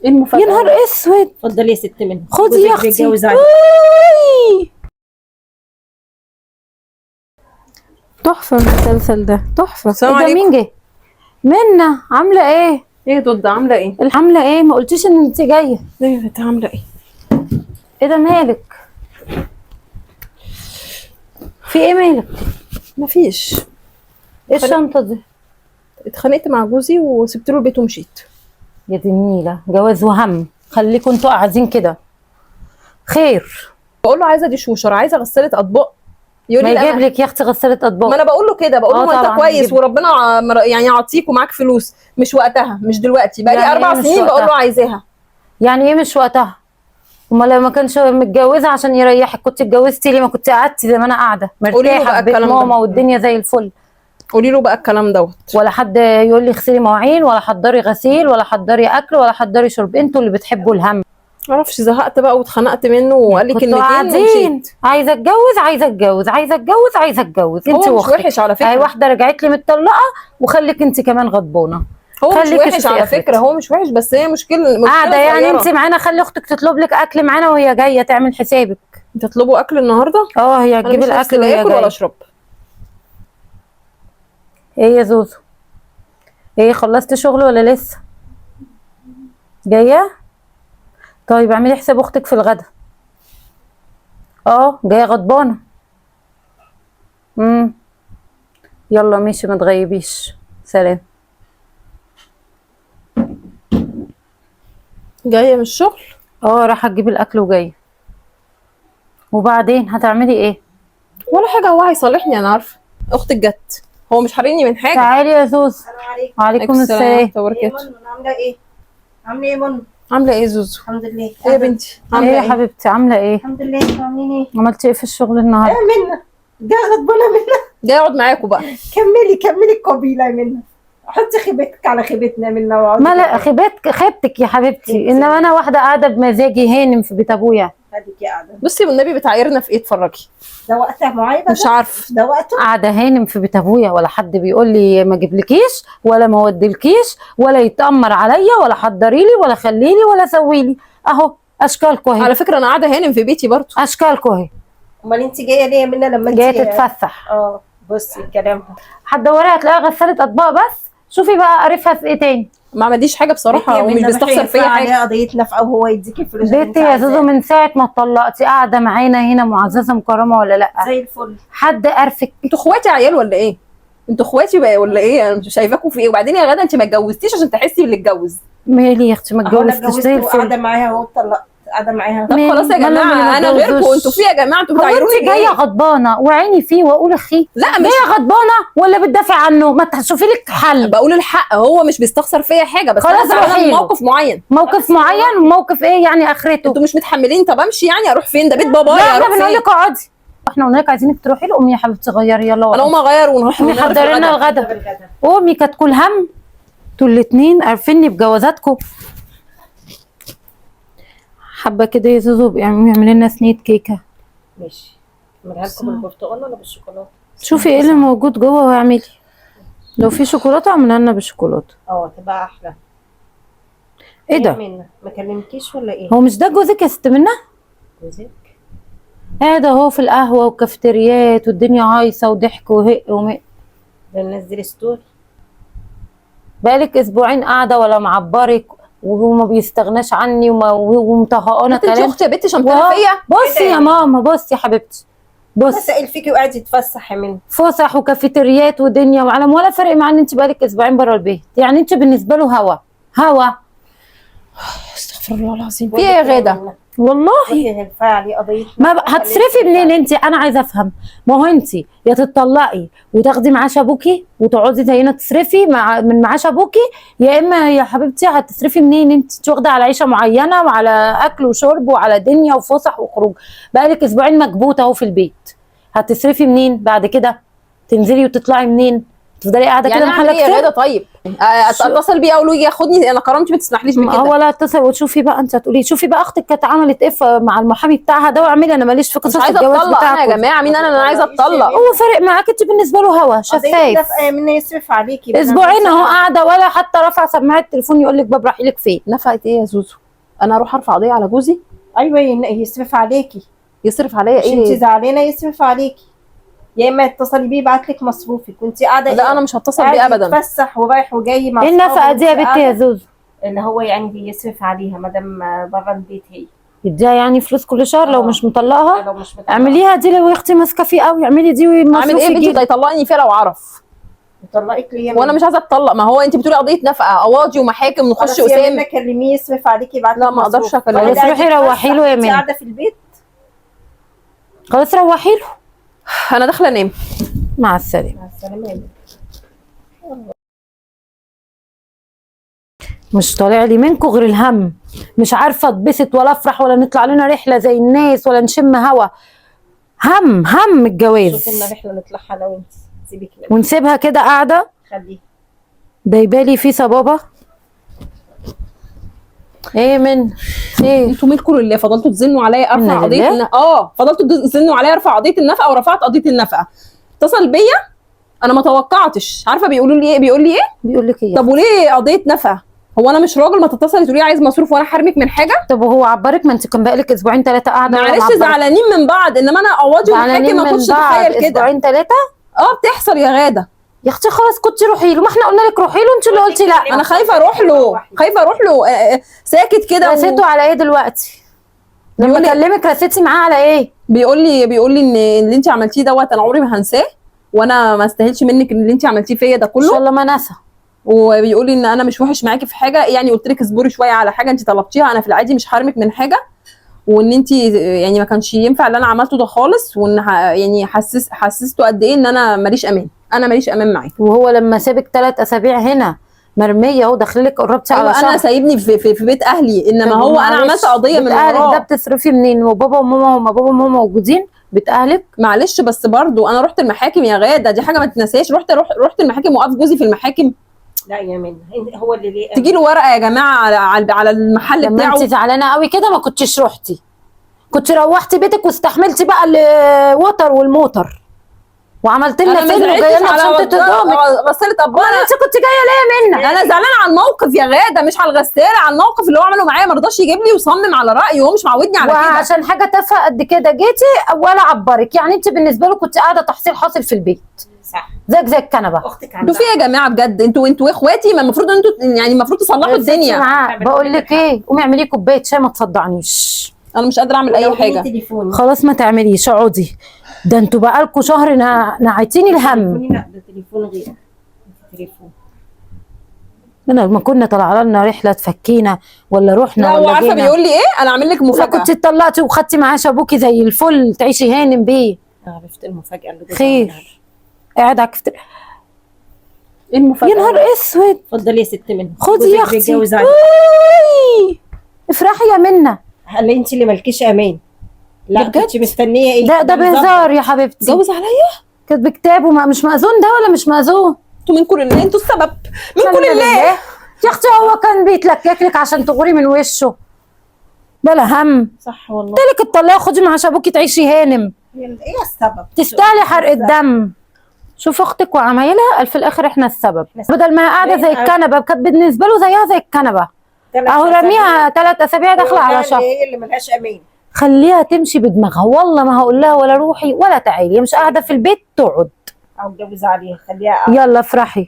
ايه المفاجاه؟ يا نهار اسود. اتفضلي يا ست منى، خدي يا جوزك اختي. بيتجوز عليك. أوي. تحفه المسلسل ده تحفه. السلام إيه ده؟ عليكم. مين جه؟ منى عامله ايه؟ ايه ضد عامله ايه؟ عامله ايه؟ ما قلتيش ان انت جايه. ايه انت عامله ايه؟ ايه ده مالك؟ في ايه مالك؟ مفيش. ايه الشنطه دي؟ اتخانقت مع جوزي وسبت له البيت ومشيت. يا دي النيله، جواز وهم. خليكم انتوا قاعدين كده. خير. بقول له عايزه ديش وشر، عايزه غساله اطباق. يقول ما لي لا يجيب لك يا اختي غساله اطباق. ما انا بقول له كده، بقول له ما طبعاً انت كويس يجيب. وربنا يعني يعطيك ومعاك فلوس، مش وقتها، مش دلوقتي، بقى لي يعني 4 إيه مش سنين بقول له وقتها؟ عايزاها. يعني ايه مش وقتها؟ امال لو ما كانش متجوزه عشان يريحك كنت اتجوزتي ليه؟ ما كنت قعدتي زي ما انا قاعده قولي له مرتاحه بقى في بيت الكلام ده. ماما والدنيا زي الفل. قولي له بقى الكلام دوت. ولا حد يقول لي اغسلي مواعين ولا حضري غسيل ولا حضري اكل ولا حضري شرب. انتوا اللي بتحبوا الهم. معرفش، زهقت بقى واتخنقت منه وقال لي كنتوا كلمتين قاعدين ومشيت. عايزه اتجوز عايزه اتجوز عايزه اتجوز عايزه اتجوز. انت هو مش واختك وحش على فكره. اهي واحده رجعت لي متطلقه وخليك انت كمان غضبانه. هو مش خليكي وحش شوفي على آخرتك. فكره، هو مش وحش، بس هي مشكله قاعده يعني صغيرة. انت معانا. خلي اختك تطلب لك اكل معانا وهي جايه تعمل حسابك. انت تطلبوا اكل النهارده؟ اه هي انا هتجيب مش نفسي الاكل لا وهي اكل ولا جايه. اشرب. ايه يا زوزو؟ ايه خلصت شغل ولا لسه؟ جايه؟ طيب اعملي حساب اختك في الغدا. اه جايه غضبانه. يلا ماشي ما تغيبيش. سلام. جايه من الشغل؟ اه راح تجيب الاكل وجايه. وبعدين هتعملي ايه؟ ولا حاجه، هو هيصالحني انا عارفه. اختك جت، هو مش حارمني من حاجه. تعالي يا زوزو. السلام عليكم. وعليكم السلام. ورحمة الله ايه وبركاته. منى عامله ايه؟ عامله ايه منى؟ عامله ايه زوزو؟ الحمد لله. ايه يا بنتي ايه عامله يا ايه؟ حبيبتي عامله ايه؟ الحمد لله. انتوا عاملين ايه؟ عملتي ايه في الشغل النهارده؟ منى ده غضبانه منى. جاي اقعد معاكم بقى. كملي القبيله يا منى. حطي خيبتك على خيبتنا يا منى واقعدي ما لا كده. خيبتك يا حبيبتي. خيبتي. انما انا واحده قاعده بمزاجي هانم في بيت ابويا. خليكي قاعده. بصي والنبي بتعايرنا في ايه؟ اتفرجي. ده وقتها معايا بقى. مش عارف. ده وقته. قاعده هانم في بيت ابويا ولا حد بيقول لي ما اجيبلكيش ولا ما اوديلكيش ولا يتامر عليا ولا حضري لي ولا خلي لي ولا سوي لي. اهو اشكالكم اهي. على فكره انا قاعده هانم في بيتي برضه. اشكالكم اهي. امال انت جايه ليه يا منى لما انت جايه تتفسح. بصي كلامها. هتدوري هتلاقيها غساله اطباق بس. شوفي بقى قرفها في ايه تاني. ما عمليش حاجه بصراحه يا ومش منى بيستخسر فيا حاجه. عليها قضيه نفقه وهو يديكي الفلوس اللي بنتي انت يا زوزو عايزاها. من ساعه ما اتطلقتي قاعده معانا هنا معززه مكرمه ولا لا؟ زي الفل. حد قرفك؟ انتوا اخواتي عيال ولا ايه؟ انتوا اخواتي بقى ولا ايه؟ انا مش شايفاكم في ايه. وبعدين يا غدا انت ما اتجوزتيش عشان تحسي باللي اتجوز. مالي يا اختي ما اهو انا اتجوزتش زي اتجوزت وقاعده الفل. معاها اهو اتطلقت قاعده معاها. طب خلاص يا مالهم اللي جماعه ما انا غيركم. اتجوزوش؟ انتوا في يا جماعه انتوا هو بتعايروني انت جايه ليه؟ غضبانه وعيني فيه واقول اخي؟ لا مش جايه غضبانه ولا بتدافع عنه؟ ما تشوفي لك حل. بقول الحق، هو مش بيستخسر فيا حاجه، بس خلاص انا زعلانه روحي من له. موقف معين. موقف معين؟ موقف ايه يعني اخرته؟ انتوا مش متحملين. طب امشي يعني اروح فين؟ ده بيت بابايا، لا احنا اروح بنقول فين؟ لك اقعدي. احنا قلنا لك عايزينك تروحي له. قومي يا حبيبتي غيري يلا انا وقفي. اقوم اغير ونروح قومي نغدا في حضري لنا الغدا. الغدا. قومي كتكول هم. انتوا الاتنين عارفيني بجوازاتكم. حابه كده يا زوزو اعملي لنا صينيه كيكه. ماشي. اعملها لكم بالبرتقال ولا بالشوكولاته؟ شوفي ايه اللي موجود جوه واعملي. لو في شوكولاته اعملها لنا بالشوكولاته. تبقى احلى. ايه ده؟ منى ما كلمكيش ولا ايه؟ هو مش ده جوزك يا ست منى؟ جوزك قاعد اهو في القهوه والكافيتريات والدنيا هايصه وضحك وهق ومق. ده منزل ستوري. بقالك اسبوعين قاعده ولا معبرك وهو ما بيستغناش عني ومطهقانه انت كلام. اختي يا بنتي شمتانه فيا. بصي يا ماما بصي يا حبيبتي. بص سائل فيكي وقاعد يتفسح يا منى. فسح وكافيتريات ودنيا وعالم ولا فرق معاه ان انت بقالك اسبوعين بره البيت. يعني انت بالنسبه له هوا. استغفر الله العظيم. في ايه يا غاده؟ والله هيرفع عليه قضيه. ما هتصرفي منين انت؟ انا عايزه افهم. ما هو انت يا تتطلقي وتاخدي معاش ابوكي وتقعدي زينا تصرفي من معاش ابوكي، يا اما يا حبيبتي هتصرفي منين؟ انت واخده على عيشه معينه وعلى اكل وشرب وعلى دنيا وفسح وخروج. بقالك اسبوعين مكبوته اهو في البيت. هتصرفي منين بعد كده؟ تنزلي وتطلعي منين؟ تفضلي قاعده يعني كده اعمل محلك ايه يا سر؟ غاده؟ طيب اتصل بيه اقول له يجي ياخدني، انا كرامتي ما تسمحليش بكده. هو لا اتصل وتشوفي بقى، انت هتقولي شوفي بقى اختك كانت عملت ايه مع المحامي بتاعها ده، واعملي انا ماليش في مش قصص عايزه الجواز اتطلق انا يا بتاعكم. جماعه، مين انا عايزه اتطلق؟ هو فارق معاك انت بالنسبه له هوا شفايف. منه يصرف عليكي اسبوعين اهو قاعده ولا حتى رفع سماعه التليفون يقول لك بابا رايح لك فين. نفقت ايه يا زوزو؟ انا اروح ارفع قضيه على جوزي؟ ايوه يصرف عليكي. يصرف عليا مش انت ايه؟ زعلانه يصرف عليكي، يا اما اتصلي بيه يبعت لك مصروفك وانت قاعده. لا انا مش هتصل بيه ابدا. يتفسح ورايح وجاي مع ايه النفقه دي يا بنتي يا زوزو؟ اللي هو يعني بيصرف عليها مادام بره البيت هي. يديها يعني فلوس كل شهر لو مش مطلقها؟ لو مش مطلقها اعمليها دي لو يا اختي ماسكه فيه قوي، اعملي دي اعمل ومصروف ايه بنتي؟ يجيب. ده يطلقني فيها لو عرف. يطلقك ليه؟ وانا مش عايزه اتطلق، ما هو انت بتقولي قضيه نفقه، قواضي ومحاكم نخش اسامه. اسامه. كلميه يصرف عليكي يبعت لك. لا ما اقدرش اكلمه. خلاص روحي روحي له يا منى. قاعده في البيت خلاص روحي له. انا داخله انام. مع السلامه. مع السلامه. مش طالع لي منكم غير الهم، مش عارفه اتبسط ولا افرح ولا نطلع لنا رحله زي الناس ولا نشم هوا. هم الجواز. شوفي لنا رحله نطلعها انا وانت، سيبك منها ونسيبها كده قاعده خليها. دايبالي في صبابه. ايه من ايه؟ انتوا مالكم لله؟ فضلتوا تزنوا عليا ارفع إنا قضيه لله؟ فضلتوا تزنوا عليا ارفع قضيه النفقه، ورفعت قضيه النفقه. اتصل بيا انا ما توقعتش. عارفه بيقولوا لي ايه؟ بيقول لي ايه؟ بيقول لك ايه؟ طب وليه قضيه نفقه؟ هو انا مش راجل ما تتصلي تقولي عايز مصروف وانا حارمك من حاجه؟ طب وهو عبرك؟ ما انت كان بقالك اسبوعين ثلاثه قاعده. معلش زعلانين من بعض، انما انا قواضي ومحاكم ما كنتش اتخيل كده. اسبوعين ثلاثه بتحصل يا غاده. يا اختي خلاص كنت روحي له، ما احنا قلنا لك روحي له، انت اللي قلتي لا. انا خايفه اروح له، خايفه اروح له. ساكت كده. رسيته على ايه دلوقتي؟ لما اكلمك رسيتي معاه على ايه؟ بيقول لي ان اللي انت عملتيه دوت انا عمري ما هنساه، وانا ما استاهلش منك اللي انت عملتيه فيا ده كله. ان شاء الله ما نسى. وبيقول لي ان انا مش وحش معاكي في حاجه، يعني قلت لك اصبري شويه على حاجه انت طلبتيها، انا في العادي مش حارمك من حاجه، وان انت يعني ما كانش ينفع اللي انا عملته ده خالص، وان يعني حسسته قد ايه ان انا ماليش امان، انا ماليش امان معاه. وهو لما سابك 3 اسابيع هنا مرميه اهو، داخلك قربتي على شهر. انا سايبني في بيت اهلي، انما هو انا عملت قضيه من وراه. اهلك ده بتصرفي منين؟ وبابا وماما بابا وماما موجودين؟ بيت اهلك؟ معلش بس برضو انا رحت المحاكم يا غاده، دي حاجه ما تنساش. رحت المحاكم، وقف جوزي في المحاكم. لا يا منى هو اللي ليه تجي له ورقه يا جماعه على المحل لما بتاعه. انت زعلانه قوي كده ما كنتش رحتي، كنت روحتي بيتك واستحملتي بقى الوتر والموتر، وعملت لنا فيلم وجايه لنا بشنطه هدومك. بس طب انت كنت جايه ليه منى؟ انا زعلانه على الموقف يا غاده، مش على الغساله، على الموقف اللي هو عمله معايا. ما رضاش يجيب لي وصمم على رايه، وهو مش معودني على كده. وعشان حاجه تافهه قد كده جيتي ولا عبرك؟ يعني انت بالنسبه له كنت قاعده تحصيل حاصل في البيت. صح. زي الكنبه. اختك انتوا في يا جماعه بجد؟ انتوا اخواتي، ما المفروض انتوا يعني المفروض تصلحوا الدنيا. بقول لك ايه، قومي اعملي كوبايه شاي ما تصدعنيش. انا مش قادره اعمل اي حاجه. خلاص ما تعمليش، اقعدي. ده انتوا بقالكوا شهر نعيتيني الهم. لا ده تليفون غير تليفون. انا ما كنا طلع لنا رحله تفكينا ولا رحنا لا ولا وعارفه جينا. بيقول لي ايه؟ انا اعمل لك مفاجاه. كنت اتطلقتي وخدتي معاش ابوكي زي الفل تعيشي هانم بيه. عرفت المفاجاه اللي خير. قاعد على الكفتر. ايه المفاجاه؟ يا نهار اسود. اتفضلي يا ست منى. خدي يا اختي. افرحي يا منى. قال لي انت اللي مالكيش امان. لا كنت مستنيه ايه؟ ده بهزار يا حبيبتي. جوز عليا؟ كانت بكتاب مش مأذون ده ولا مش مأذون؟ انتوا منكم لله، انتوا السبب. منكم لله يا اختي. هو كان بيتلكك لك عشان تغوري من وشه. بلا هم. صح والله. قلت لك اتطلقي خدي معاش ابوكي تعيشي هانم. ايه السبب؟ تستاهلي حرق الدم. شوف اختك وعمايلها، في الاخر احنا السبب. بدل ما هي قاعده زي الكنبه، كانت بالنسبه له زيها زي الكنبه. اهو رميها 3 اسابيع داخله على شهر. هي اللي ملهاش امان. خليها تمشي بدماغها، والله ما هقول لها ولا روحي ولا تعالي، مش قاعده في البيت تقعد. او اتجوز عليها خليها. يلا افرحي.